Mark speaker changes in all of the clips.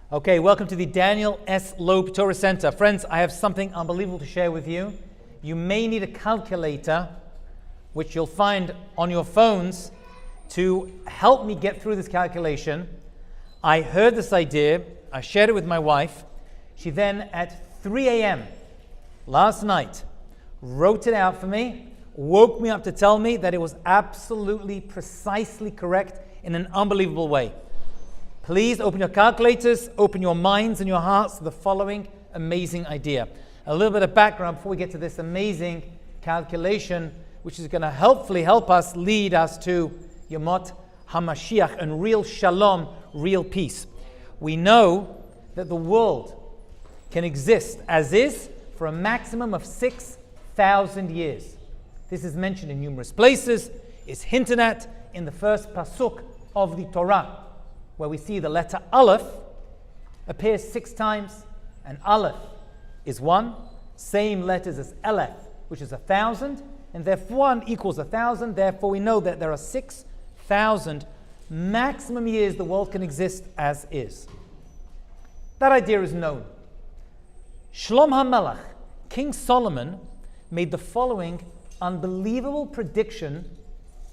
Speaker 1: Okay, welcome to the Daniel S. Loeb Torah Center. Friends, I have something unbelievable to share with you. You may need a calculator, which you'll find on your phones, to help me get through this calculation. I heard this idea, I shared it with my wife. She then, at 3 a.m. last night, wrote it out for me, woke me up to tell me that it was absolutely, precisely correct in an unbelievable way. Please open your calculators, open your minds and your hearts to the following amazing idea. A little bit of background before we get to this amazing calculation, which is going to hopefully help us, lead us to Yemot HaMashiach and real shalom, real peace. We know that the world can exist as is for a maximum of 6,000 years. This is mentioned in numerous places. It's hinted at in the first pasuk of the Torah, where we see the letter Aleph appears 6 times, and Aleph is 1, same letters as Elef, which is 1,000, and therefore 1 equals 1,000. Therefore we know that there are 6,000 maximum years the world can exist as is. That idea is known. Shlomo HaMelech, King Solomon, made the following unbelievable prediction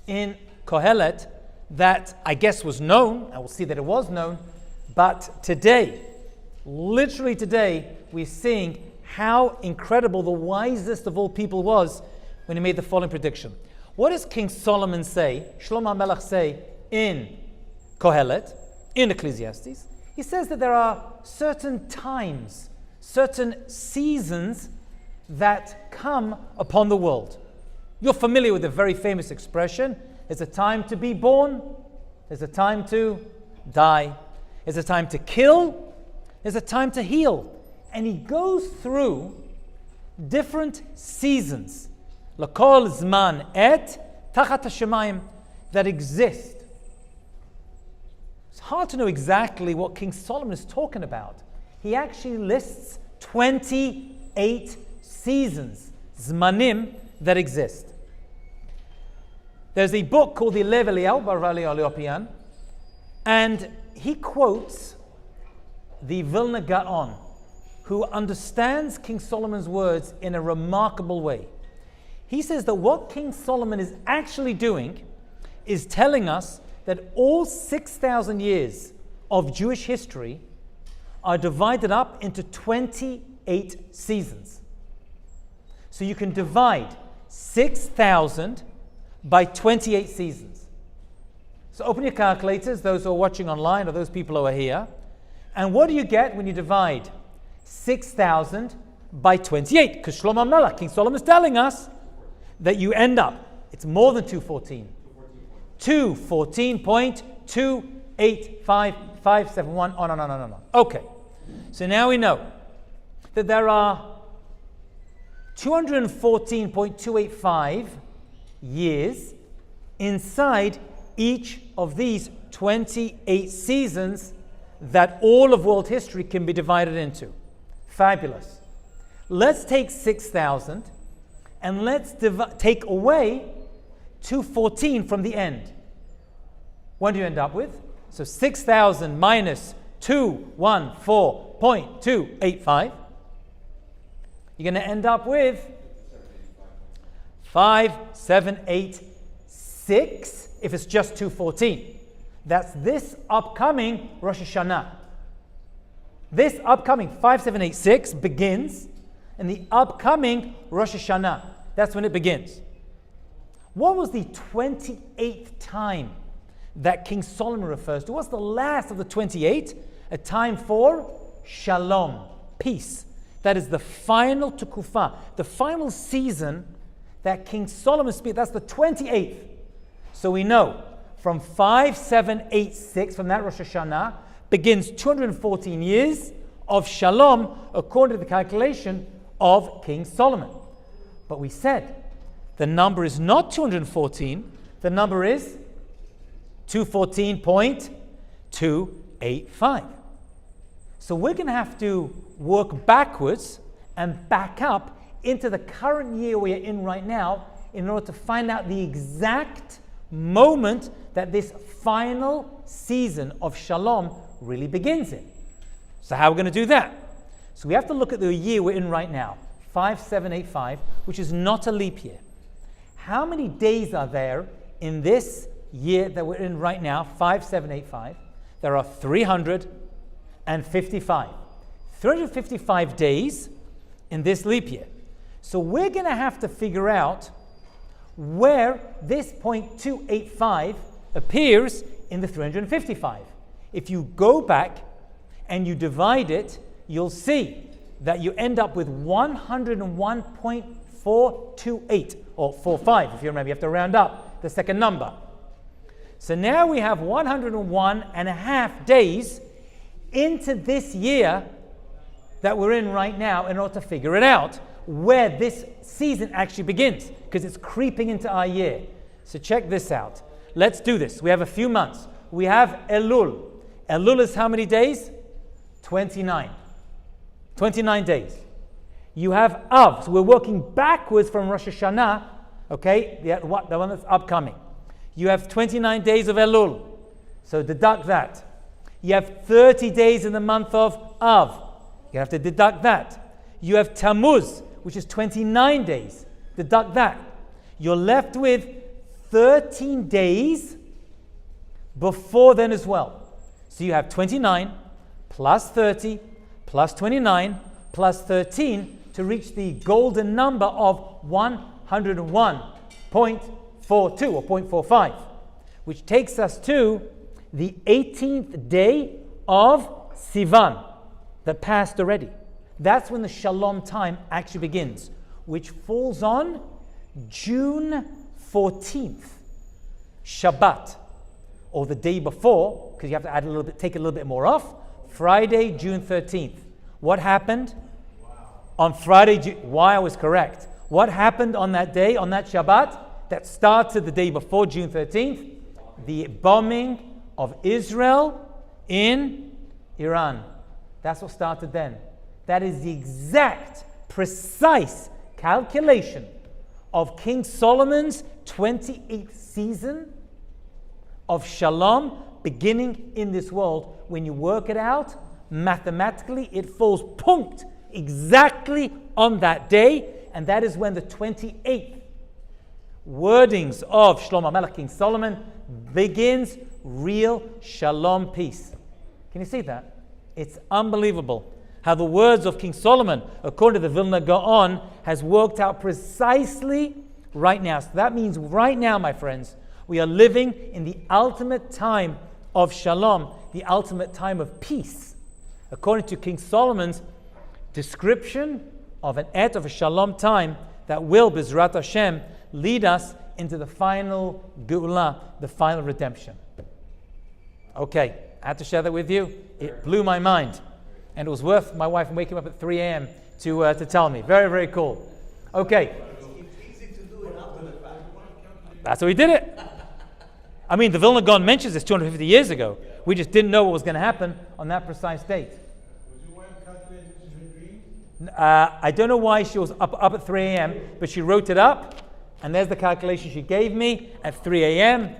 Speaker 1: in Kohelet that I guess was known. I will see that it was known, but today, literally today, we're seeing how incredible the wisest of all people was when he made the following prediction. What does King Solomon say, Shlomo HaMelech say in Kohelet, in Ecclesiastes? He says that there are certain times, certain seasons that come upon the world. You're familiar with the very famous expression, there's a time to be born, there's a time to die, there's a time to kill, there's a time to heal. And he goes through different seasons, L'kol zman et tachat hashemayim, that exist. It's hard to know exactly what King Solomon is talking about. He actually lists 28 seasons, zmanim, that exist. There's a book called the Lev Eliyahu Bar Leopian, and he quotes the Vilna Gaon, who understands King Solomon's words in a remarkable way. He says that what King Solomon is actually doing is telling us that all 6,000 years of Jewish history are divided up into 28 seasons. So you can divide 6,000 by 28 seasons. So open your calculators, those who are watching online or those people who are here, and what do you get when you divide 6,000 by 28? Because Shlomo HaMelech, King Solomon, is telling us that you end up, it's more than 214. 214.285571. Oh, no. Okay. So now we know that there are 214.285 years inside each of these 28 seasons that all of world history can be divided into. Fabulous. Let's take 6,000 and let's take away 214 from the end. What do you end up with? So 6,000 minus 214.285. You're going to end up with 5786 if it's just 214. That's this upcoming Rosh Hashanah. This upcoming 5786 begins, and the upcoming Rosh Hashanah, that's when it begins. What was the 28th time that King Solomon refers to? What's the last of the 28? A time for shalom, peace. That is the final tukufah, the final season that King Solomon speaks. That's the 28th. So we know from 5786, from that Rosh Hashanah, begins 214 years of shalom according to the calculation of King Solomon. But we said the number is not 214, the number is 214.285. So we're going to have to work backwards and back up into the current year we are in right now in order to find out the exact moment that this final season of Shalom really begins in. So how are we going to do that? So we have to look at the year we're in right now, 5785, which is not a leap year. How many days are there in this year that we're in right now, 5785? There are 355. 355 days in this leap year. So we're going to have to figure out where this 0.285 appears in the 355. If you go back and you divide it, you'll see that you end up with 101.428, or 45 if you remember. You have to round up the second number. So now we have 101 and a half days into this year that we're in right now in order to figure it out where this season actually begins, because it's creeping into our year. So check this out. Let's do this. We have a few months. We have Elul. Elul is how many days? 29. 29 days. You have Av. So we're working backwards from Rosh Hashanah, okay, the one that's upcoming. You have 29 days of Elul. So deduct that. You have 30 days in the month of Av. You have to deduct that. You have Tammuz, which is 29 days. Deduct that. You're left with 13 days before then as well. So you have 29 plus 30 plus 29 plus 13 to reach the golden number of 101.42 or 0.45, which takes us to the 18th day of Sivan that passed already. That's when the Shalom time actually begins, which falls on June 14th, Shabbat, or the day before, because you have to add a little bit, take a little bit more off. Friday, June 13th. What happened on Friday? Why I was correct. What happened on that day, on that Shabbat, that started the day before June 13th? The bombing of Israel in Iran. That's what started then. That is the exact, precise calculation of King Solomon's 28th season of Shalom beginning in this world. When you work it out, mathematically, it falls punct exactly on that day, and that is when the 28th wordings of Shlomo Melech, King Solomon, begins real Shalom peace. Can you see that? It's unbelievable how the words of King Solomon, according to the Vilna Gaon, has worked out precisely right now. So that means right now, my friends, we are living in the ultimate time of Shalom, the ultimate time of peace. According to King Solomon's description of an et of a Shalom time that will, B'ezrat Hashem, lead us into the final Geulah, the final redemption. Okay, I had to share that with you. It blew my mind. And it was worth my wife waking up at 3 a.m. to tell me. Very, very cool. Okay.
Speaker 2: It's easy to do it after the fact.
Speaker 1: That's how we did it. I mean, the Vilna Gaon mentions this 250 years ago. We just didn't know what was going to happen on that precise date.
Speaker 2: Was your wife calculating her dream?
Speaker 1: I don't know why she was up at 3 a.m., but she wrote it up, and there's the calculation she gave me at 3 a.m.,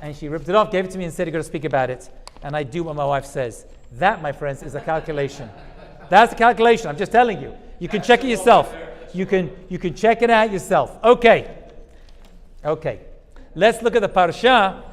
Speaker 1: and she ripped it off, gave it to me, and said, you're going to speak about it. And I do what my wife says. That, my friends, is a calculation. That's a calculation. I'm just telling you. You can check it yourself. You can check it out yourself. Okay. Let's look at the parsha